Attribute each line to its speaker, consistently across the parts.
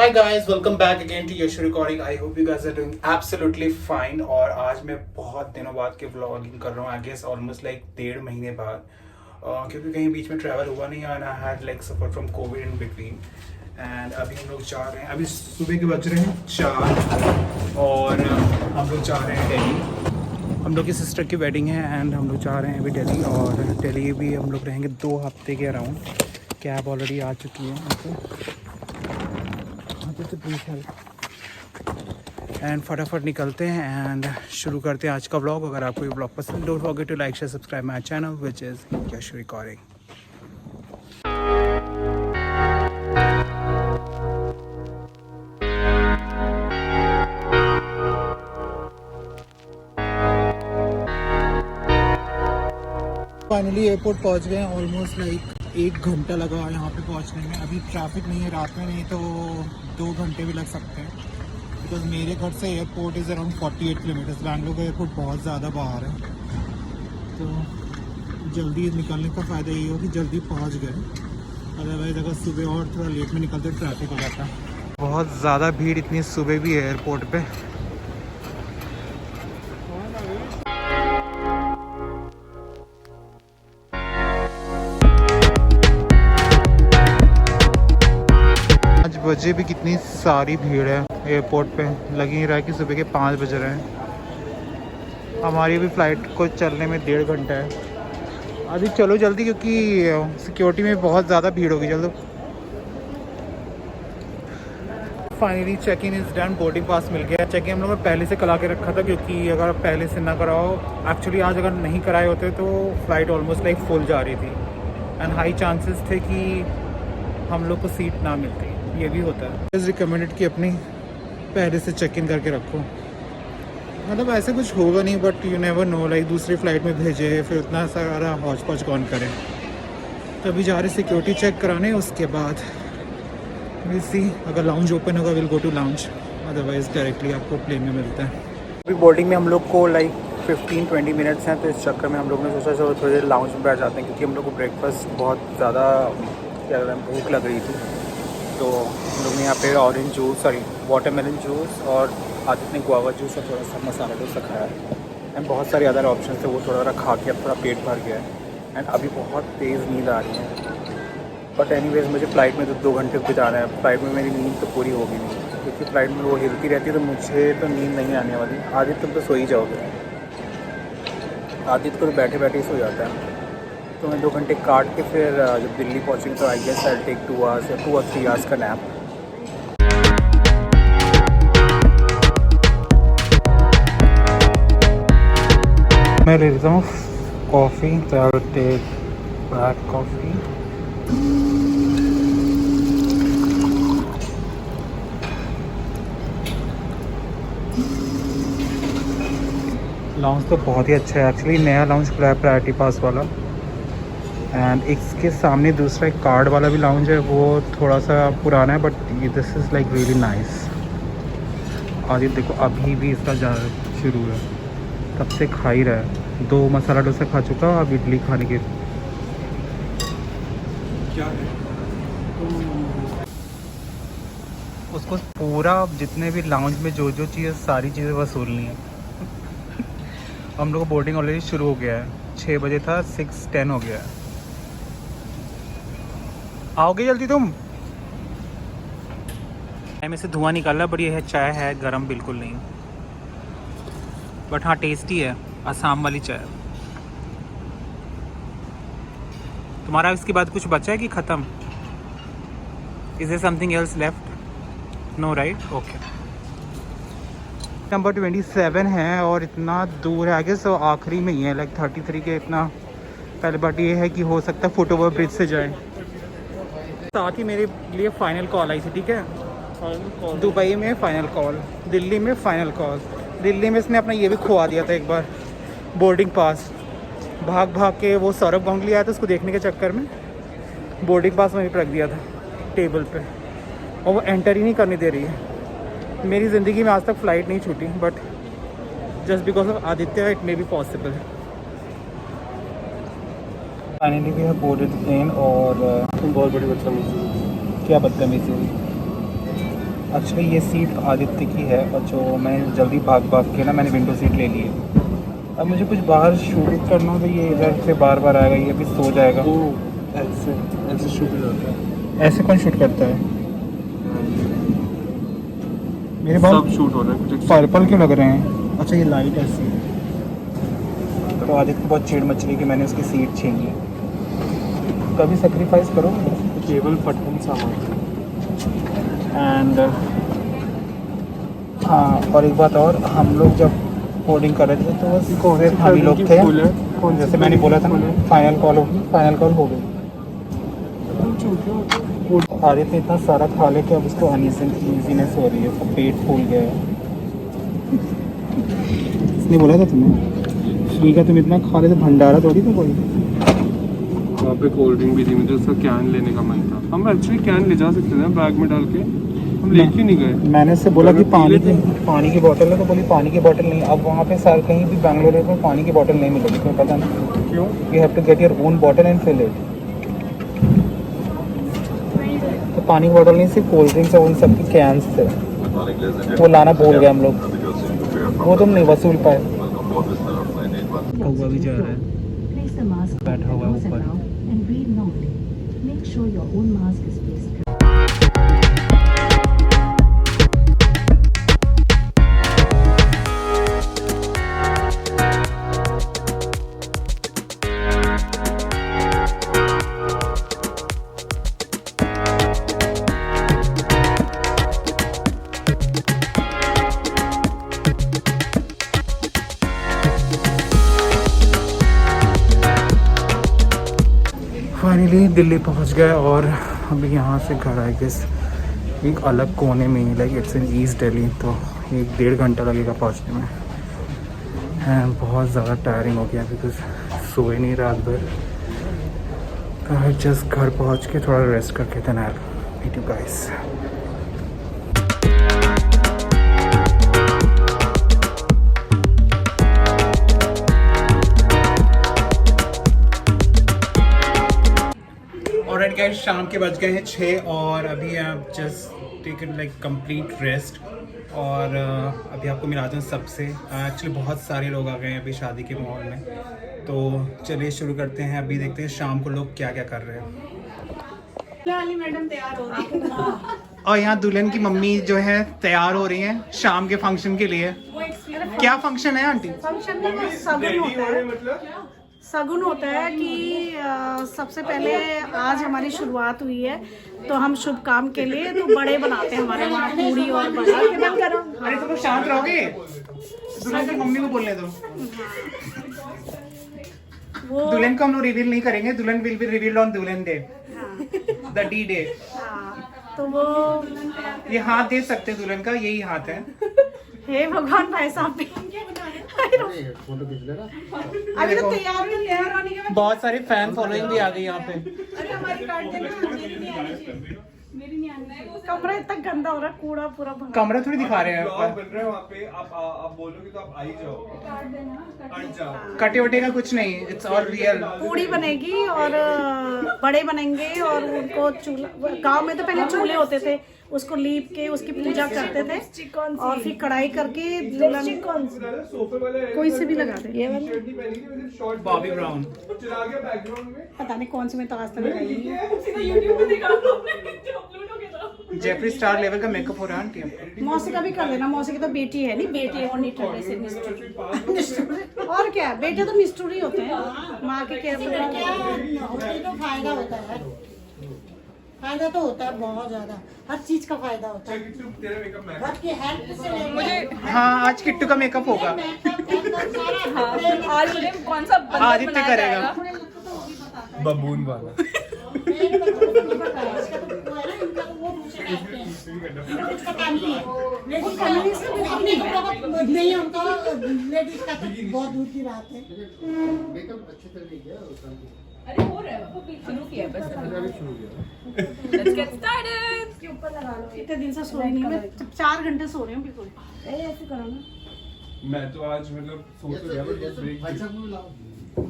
Speaker 1: Hi guys, welcome back again to Yash Recording. I hope you guys are doing absolutely fine. और आज मैं बहुत दिनों बाद के व्लॉगिंग कर रहा हूँ, आई गेस ऑलमोस्ट लाइक 1.5 महीने बाद, क्योंकि कहीं बीच में ट्रैवल हुआ नहीं and I had like suffer from Covid in between. And अभी हम लोग जा रहे हैं, अभी सुबह के बज रहे हैं 4 और हम लोग जा रहे हैं दिल्ली. हम लोग की सिस्टर की वेडिंग है एंड हम लोग जा रहे हैं अभी दिल्ली. और दिल्ली भी हम लोग रहेंगे 2 हफ्ते के अराउंड. कैब ऑलरेडी आ चुकी है एंड फटाफट निकलते हैं एंड शुरू करते हैं आज का व्लॉग. अगर आपको ये व्लॉग पसंद, don't forget to like share subscribe my channel which is Yash recording. Finally airport पहुंच गए हैं. ऑलमोस्ट लाइक 1 घंटा लगा यहाँ पे पहुंचने में. अभी ट्रैफिक नहीं है, रात में नहीं तो 2 घंटे भी लग सकते हैं, बिकॉज मेरे घर से airport is around 48 kilometres. Bangalore का एयरपोर्ट बहुत ज़्यादा बाहर है, तो जल्दी निकलने का फ़ायदा ये हो कि जल्दी पहुँच गए. अदरवाइज़ अगर सुबह और थोड़ा लेट में निकलते ट्रैफिक हो जाता है. बहुत ज़्यादा भीड़ इतनी सुबह भी है एयरपोर्ट पर. बजे भी कितनी सारी भीड़ है एयरपोर्ट पे. लग ही रहा है कि सुबह के 5 बज रहे हैं. हमारी भी फ़्लाइट को चलने में 1.5 घंटा है. अभी चलो जल्दी, क्योंकि सिक्योरिटी में बहुत ज़्यादा भीड़ होगी. चलो. Finally check in is done. Boarding pass मिल गया. चेक इन हम लोगों ने पहले से करा के रखा था, क्योंकि अगर आप पहले से ना कराओ, एक्चुअली आज अगर नहीं कराए होते तो फ़्लाइट ऑलमोस्ट लाइक फुल जा रही थी एंड हाई चांसेस थे कि हम लोग को सीट ना मिलती. ये भी होता है. इज़ रिकमेंडेड कि अपनी पहले से चेक इन करके रखो. मतलब ऐसे कुछ होगा नहीं, but you never know, like दूसरी फ़्लाइट में भेजे फिर उतना सारा हौच पौच कौन करे. तो अभी जा रहे सिक्योरिटी चेक कराने. उसके बाद विल सी, अगर लाउंज ओपन होगा will go to lounge, otherwise directly आपको प्लेन में मिलता है. अभी बोर्डिंग में हम लोग को लाइक 15-20 मिनट्स हैं, तो इस चक्कर में हम लोग ने सोचा चलो थोड़ी देर लाउंज में बैठ जाते हैं, क्योंकि हम लोग को ब्रेकफास्ट बहुत ज़्यादा क्या कहते हैं भूख लग रही थी. तो हम लोग ने यहाँ पे orange juice, sorry watermelon juice, और आदित्य ने गुआवा जूस और थोड़ा सा मसाला डोसा खाया है. एंड बहुत सारे अदर ऑप्शन थे, वो थोड़ा खा के अब थोड़ा पेट भर गया है. एंड अभी बहुत तेज़ नींद आ रही है. बट एनीवेज मुझे फ़्लाइट में तो 2 घंटे बिताना है. फ़्लाइट में मेरी नींद तो पूरी होगी नहीं, क्योंकि फ़्लाइट में वो हिलती रहती है, तो मुझे तो नींद नहीं आने वाली. आदित्य तुम तो सो ही जाओगे. आदित्य को तो बैठे बैठे ही सो जाता है. तो मैं 2 घंटे काट के फिर जब दिल्ली पहुँचेंगे तो I guess I take 2 hours या 2 और 3 आवर्स का नैप. मैं ले लेता हूँ कॉफ़ी, तो I will take black coffee. Lounge तो बहुत ही अच्छा है एक्चुअली. नया लाउंज खुला है प्रायोरिटी पास वाला. एंड इसके सामने दूसरा एक कार्ड वाला भी लाउंज है, वो थोड़ा सा पुराना है, but this is like really nice. Aditya देखो अभी भी इसका जा शुरू है, तब से खा ही रहा है. 2 मसाला डोसा खा चुका, अब इडली खाने के क्या है. उसको पूरा जितने भी लाउंज में जो जो चीज़ सारी चीज़ें वसूलनी है. हम लोग को बोर्डिंग ऑलरेडी शुरू हो गया है. 6 बजे था, 6:10 हो गया है. आओगे जल्दी तुम. चाय में से धुआं निकाल रहा, बट ये है चाय है गरम बिल्कुल नहीं, बट हाँ टेस्टी है. असम वाली चाय. तुम्हारा इसके बाद कुछ बचा है कि ख़त्म? Is there something else left? No right, okay. Number 27 है और इतना दूर है आगे, सो आखिरी में ही है लाइक 33 के. इतना पहले बात ये है कि हो सकता है फुट ओवर ब्रिज से जाए. साथ ही मेरे लिए फ़ाइनल कॉल आई थी, ठीक है. दुबई में फ़ाइनल कॉल, दिल्ली में फ़ाइनल कॉल. दिल्ली में इसने अपना ये भी खुआ दिया था एक बार, बोर्डिंग पास. भाग भाग के वो सौरभ गांगुली आया था, उसको देखने के चक्कर में बोर्डिंग पास में भी रख दिया था टेबल पे, और वो एंटर ही नहीं करने दे रही है. मेरी ज़िंदगी में आज तक फ़्लाइट नहीं छूटी, but just because of Aditya it may be possible. Finally we have boarded the plane. और बहुत बड़ी बदतमीजी. क्या बदतमीजी हुई? अच्छा ये सीट आदित्य की है और जो मैंने जल्दी भाग के ना मैंने विंडो सीट ले ली है। अब मुझे कुछ बाहर शूट करना हो तो ये इधर से बार बार आएगा, ये अभी सो जाएगा।
Speaker 2: ऐसे ऐसे शूट होता है।
Speaker 1: ऐसे कौन शूट करता है? मेरे
Speaker 2: सब
Speaker 1: बाल
Speaker 2: शूट हो रहा है।
Speaker 1: पर्पल क्यों लग रहे हैं? अच्छा ये लाइट ऐसी। तो आदित्य को बहुत चिड़ मच रही कि मैंने उसकी सीट छीन ली। कभी सेक्रीफाइस करो
Speaker 2: केवल पटकन सामान।
Speaker 1: एंड हाँ, और एक बात और, हम लोग जब बोर्डिंग कर रहे थे तो बस सिर्फ हम ही लोग थे।
Speaker 2: कौन
Speaker 1: जैसे मैंने बोला था ना, फाइनल कॉल होगी, फाइनल कॉल हो गई। आदित्य ने इतना सारा खा ले कि अब उसको अनइजीनेस हो रही है, उसका पेट फूल गया है। इसने बोला था तुम्हें फ्री का तुम इतना खा ले तो भंडारा थोड़ी था कोई।
Speaker 2: वहाँ पे कोल्ड ड्रिंक भी थी, मुझे उसका कैन लेने का मन था। हम एक्चुअली कैन ले जा सकते थे बैग में डाल के, हम ले क्यों नहीं गए?
Speaker 1: मैंने उससे बोला कि पानी की बोतल है, तो बोली पानी की बोतल नहीं। अब वहाँ पे सार कहीं भी बैंगलोर में पानी की बोतल नहीं मिलेगी, तुम्हें पता नहीं
Speaker 2: क्यों?
Speaker 1: You have to get your own बोतल एंड फिल इट। तो पानी की बोतल नहीं, सिर्फ कोल्ड ड्रिंक्स और उन सब के कैंस थे, वो लाना भूल गए हम लोग। वो तुम नहीं वसूल पाए। हुआ भी जा रहा है,
Speaker 3: Place the mask
Speaker 1: बैठा हुआ है
Speaker 3: nose and
Speaker 1: ऊपर।
Speaker 3: mouth and breathe normally. Make sure your own mask is placed.
Speaker 1: Finally Delhi पहुंच गए और अभी यहाँ से घर आए गेस एक अलग कोने में ही, like it's in east Delhi, तो 1-1.5 घंटा लगेगा पहुंचने में। एंड बहुत ज़्यादा टायरिंग हो गया बिकॉज सोए नहीं रात भर। तो जस्ट घर पहुंच के थोड़ा रेस्ट करके then I will meet you guys. Alright guys, शाम के बज गए हैं 6 और अभी आप just taken like complete rest. और अभी आपको मिलाता हूँ सबसे। एक्चुअली बहुत सारे लोग आ गए हैं अभी शादी के माहौल में, तो चलिए शुरू करते हैं। अभी देखते हैं शाम को लोग क्या क्या कर रहे हैं।
Speaker 4: मैडम तैयार हो रही है
Speaker 1: और यहाँ दुल्हन की मम्मी जो है तैयार हो रही हैं शाम के फंक्शन के लिए। क्या फंक्शन है आंटी?
Speaker 4: फंक्शन में सगुन होता है। सगुन होता है कि सबसे पहले आज हमारी शुरुआत हुई है तो हम शुभ काम के लिए तो बड़े बनाते हैं हमारे वहाँ पूरी और बड़े।
Speaker 1: अरे तुम लोग शांत रहोगे, दुल्हन की मम्मी को बोलने दो।
Speaker 4: वो
Speaker 1: दुल्हन को हम लोग रिवील नहीं करेंगे, दुल्हन विल बी रिवील्ड ऑन दुल्हन डे, द डी डे।
Speaker 4: तो वो
Speaker 1: ये हाथ दे सकते हैं दुल्हन का, यही हाथ है।
Speaker 4: हे भगवान भाई साहब भी अभी तो तैयार होने के बाद
Speaker 1: बहुत सारी फैन फॉलोइंग भी आ गई यहाँ पे।
Speaker 4: अरे हमारी कार्ड देना, मेरी नहीं आनी। कमरा इतना गंदा हो रहा है, कूड़ा पूरा भरा।
Speaker 1: कमरा थोड़ी दिखा रहे हैं
Speaker 2: बन रहे हैं वहाँ पे। आप बोलोगे तो आप आ ही जाओ।
Speaker 1: कटे वटे का कुछ नहीं, इट्स ऑल रियल।
Speaker 4: पूड़ी बनेगी और बड़े बनेंगे और उनको चूल्हा, गांव में तो पहले चूल्हे होते थे, उसको लीप के उसकी पूजा करते थे और फिर कढ़ाई करके कोई से भी लगा दे। ये वाला
Speaker 1: बॉबी ब्राउन
Speaker 4: पता नहीं कौन से में तो आज तक लगाई
Speaker 1: जेफरी स्टार लेवल का मेकअप हो रहा है आंटी आपको।
Speaker 4: मौसी का भी कर देना, मौसी की तो बेटी है नहीं, बेटी है और निठल्ले से निष्ठुर। और क्या, बेटे तो निष्ठुर ही होते हैं, माँ के केयर
Speaker 5: तो फायदा होता है, फायदा तो होता है बहुत ज्यादा, हर चीज का फायदा होता है। घर की हेल्प से मुझे
Speaker 1: हाँ आज किट्टू का मेकअप होगा।
Speaker 6: आज मुझे कौन सा बंदर
Speaker 1: आदित्य
Speaker 6: बनाया
Speaker 1: करेगा।
Speaker 6: जाएगा?
Speaker 2: बबून वाला।
Speaker 5: मेरे बच्चों को नहीं पता है, इसका तो वो है ना, इनका तो वो दूसरे कहते हैं, इनको कुछ पता नहीं है। लेडीज का अपने कपड़ों का नहीं है उनका, लेडीज का तो बहुत दूर की बात है।
Speaker 6: अरे हो रहा है, वो भी शुरू किया बस। Let's get started.
Speaker 4: इतने दिन से सोई नहीं मैं, 4 घंटे सो रही हूँ बिल्कुल। ऐसे करो ना,
Speaker 2: मैं तो आज मतलब सोच तो गया बट ब्रेक।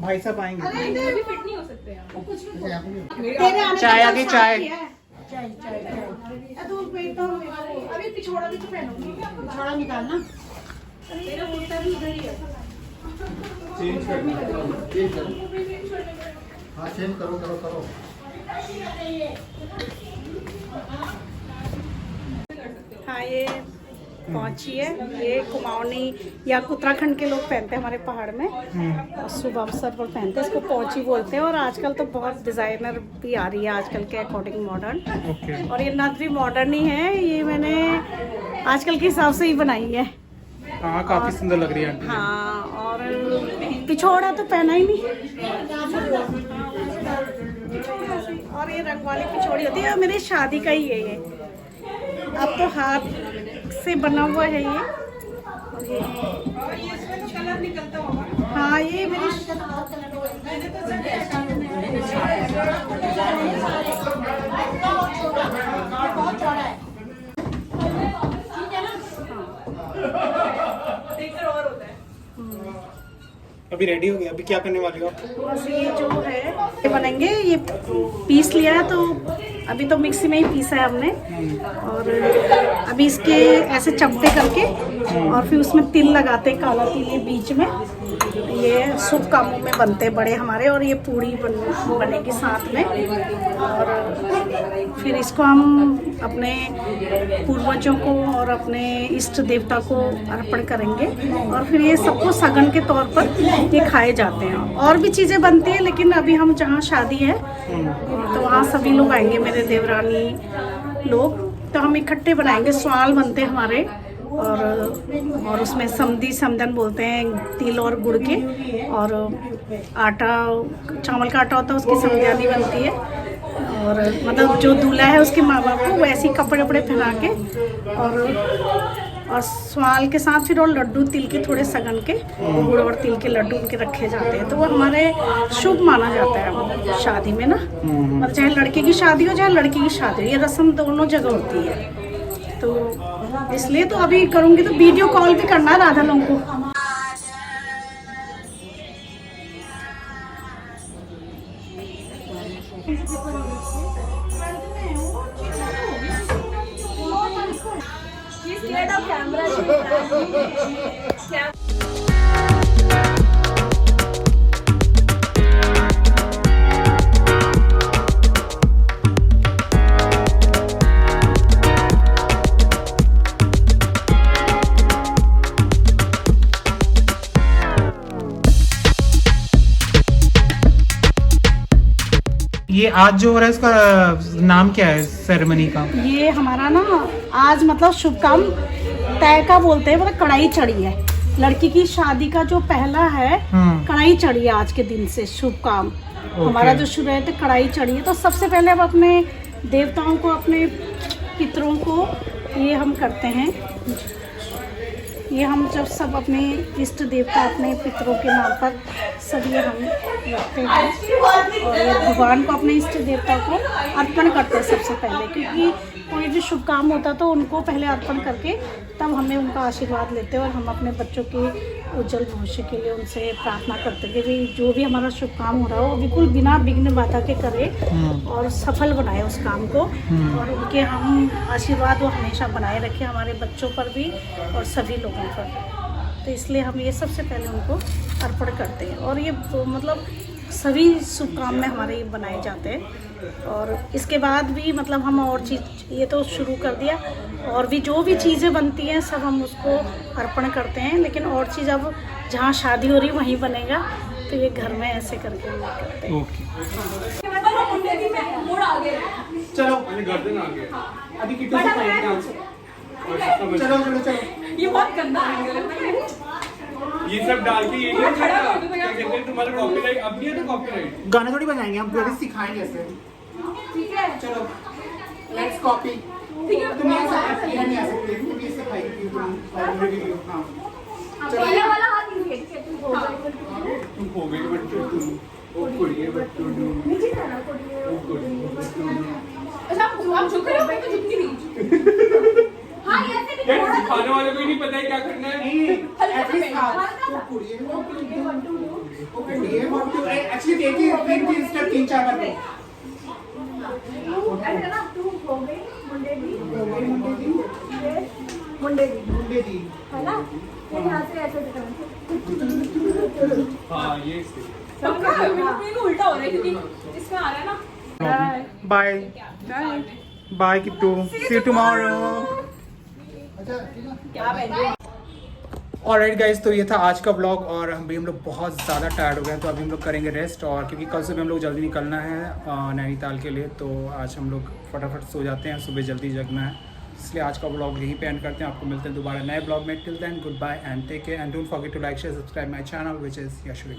Speaker 1: भाई साहब आएंगे।
Speaker 6: अभी फिट नहीं हो सकते आप।
Speaker 4: तेरे आने
Speaker 1: चाय
Speaker 4: का
Speaker 1: आ गई,
Speaker 4: स्टार्ट
Speaker 1: चाय।
Speaker 4: किया है।
Speaker 5: चाय चाय चाय
Speaker 4: दूध पे तो अभी पिछोड़ा भी तो पहनूंगी।
Speaker 5: थोड़ा निकालना।
Speaker 4: मेरा कुर्ता भी उधर ही है।
Speaker 7: हाँ चेंज करो करो करो।
Speaker 4: हाँ ये पहुंची है। ये कुमाऊनी या उत्तराखंड के लोग पहनते हैं हमारे पहाड़ में, और शुभ अवसर पर पहनते हैं। इसको पहुंची बोलते हैं। और आजकल तो बहुत डिज़ाइनर भी आ रही है आजकल के अकॉर्डिंग मॉडर्न। और ये नथरी मॉडर्न ही है, ये मैंने आजकल के हिसाब से ही बनाई है।
Speaker 1: हाँ काफी सुंदर लग रही है आंटी।
Speaker 4: हाँ और पिछोड़ा तो पहना ही नहीं। और ये रंग वाली पिछोड़ी होती है, मेरी शादी का ही है ये। अब तो हाथ से बना हुआ है ये। और ये कलर निकलता होगा। हाँ ये मेरी
Speaker 5: बहुत चौड़ा है।
Speaker 1: अभी रेडी हो गया, अभी क्या करने वाले हो?
Speaker 4: बस ये जो है ये बनेंगे। ये पीस लिया है तो अभी तो मिक्सी में ही पीसा है हमने। और अभी इसके ऐसे चपटे करके और फिर उसमें तिल लगाते, काला तिल ये बीच में। ये शुभ कामों में बनते बड़े हमारे। और ये पूड़ी बनेगी साथ में। और फिर इसको हम अपने पूर्वजों को और अपने इष्ट देवता को अर्पण करेंगे। और फिर ये सबको सगन के तौर पर ये खाए जाते हैं। और भी चीज़ें बनती हैं, लेकिन अभी हम जहाँ शादी है तो वहाँ सभी लोग आएंगे, मेरे देवरानी लोग। तो हम इकट्ठे बनाएंगे। स्वाल बनते हैं हमारे। और उसमें समधी समदन बोलते हैं, तिल और गुड़ के। और आटा, चावल का आटा होता है, उसकी समध्यानी बनती है। और मतलब जो दूल्हा है उसके माँ बाप को वैसे ही कपड़े वपड़े पहना के और स्वाल के साथ फिर और लड्डू तिल के थोड़े सगन के, गुड़ और तिल के लड्डू उनके रखे जाते हैं। तो वो हमारे शुभ माना जाता है शादी में ना। मतलब चाहे लड़के की शादी हो चाहे लड़की की शादी हो, ये रस्म दोनों जगह होती है। तो इसलिए तो अभी करूँगी तो वीडियो कॉल भी करना है राधा लोगों को।
Speaker 1: ये आज जो हो रहा है इसका नाम क्या है सेरेमनी का?
Speaker 4: ये हमारा ना आज मतलब शुभ काम तय का बोलते हैं, मतलब कढ़ाई चढ़ी है। लड़की की शादी का जो पहला है कढ़ाई चढ़ी है आज के दिन से। शुभ काम हमारा जो शुरू है तो कढ़ाई चढ़ी है। तो सबसे पहले अब अपने देवताओं को, अपने पितरों को ये हम करते हैं। ये हम जब सब अपने इष्ट देवता, अपने पितरों के नाम पर सब ये हम रखते हैं। और ये भगवान को, अपने इष्ट देवता को अर्पण करते हैं सबसे पहले। क्योंकि कोई भी शुभ काम होता तो उनको पहले अर्पण करके तब हमें उनका आशीर्वाद लेते हैं। और हम अपने बच्चों के उज्जवल भविष्य के लिए उनसे प्रार्थना करते हैं कि जो भी हमारा शुभ काम हो रहा हो बिल्कुल बिना विघ्न बाधा के करें और सफल बनाए उस काम को। और उनके हम आशीर्वाद वो हमेशा बनाए रखें हमारे बच्चों पर भी और सभी लोगों पर। तो इसलिए हम ये सबसे पहले उनको अर्पण करते हैं। और ये मतलब सभी शुभ काम में हमारे ये बनाए जाते हैं। और इसके बाद भी मतलब हम और चीज़ ये तो शुरू कर दिया, और भी जो भी चीज़ें बनती हैं सब हम उसको अर्पण करते हैं। लेकिन और चीज़ अब जहाँ शादी हो रही वहीं बनेगा, तो ये घर में ऐसे करके हम करते हैं।
Speaker 1: चलो
Speaker 2: गर्दन आ गया।
Speaker 1: अभी किटू से पाएंगे आंसर। चलो चलो चलो।
Speaker 6: ये बहुत गंदा एंगल है।
Speaker 2: ये सब डाल के ये नहीं खड़ा क्या कहते हैं तुम्हारा कॉपीराइट अब नहीं है तो कॉपीराइट
Speaker 1: गाना थोड़ी बनाएंगे हम, पूरी सिखाएंगे ऐसे।
Speaker 6: ठीक है,
Speaker 1: चलो लेट्स कॉपी।
Speaker 6: ठीक है।
Speaker 1: तुम नहीं आ सकती, नहीं आ सकती, तुम ये सिखाएगी वीडियो। हां
Speaker 6: पहले वाला हाथ नीचे, ठीक है, तुम
Speaker 2: तुम हो गई बट्टू तुम ओ कुड़िए बट्टू
Speaker 6: नीचे जाना कोड़ी। अच्छा आप झुक रहे हो, मैं तो झुकती नहीं। हाँ ऐसे भी
Speaker 2: यार सिखाने वाले को ही नहीं पता है क्या करना है।
Speaker 1: एटलीस्ट तो कुड़िए वो कुड़िए बट्टू एक्चुअली देखिए तीन स्टेप 3-4 बार।
Speaker 6: तू ऐसे ना तू हो गई मुंडे दी मुंडे दी है ना फिर यहाँ से ऐसे करना
Speaker 2: हाँ ये
Speaker 6: उल्टा हो रहा है क्योंकि इसमें आ रहा है ना
Speaker 1: bye bye Kittu see you tomorrow. Alright guys, तो ये था आज का ब्लॉग और हम लोग बहुत ज़्यादा टायर्ड हो गए हैं, तो अभी हम लोग करेंगे रेस्ट। और क्योंकि कल सुबह हम लोग जल्दी निकलना है नैनीताल के लिए, तो आज हम लोग फटाफट सो जाते हैं, सुबह जल्दी जगना है, इसलिए आज का ब्लॉग यहीं पे एंड करते हैं। आपको मिलते हैं दोबारा नए ब्लॉग में। Till then good bye and take care and don't forget to like share subscribe my channel which is Yashvi.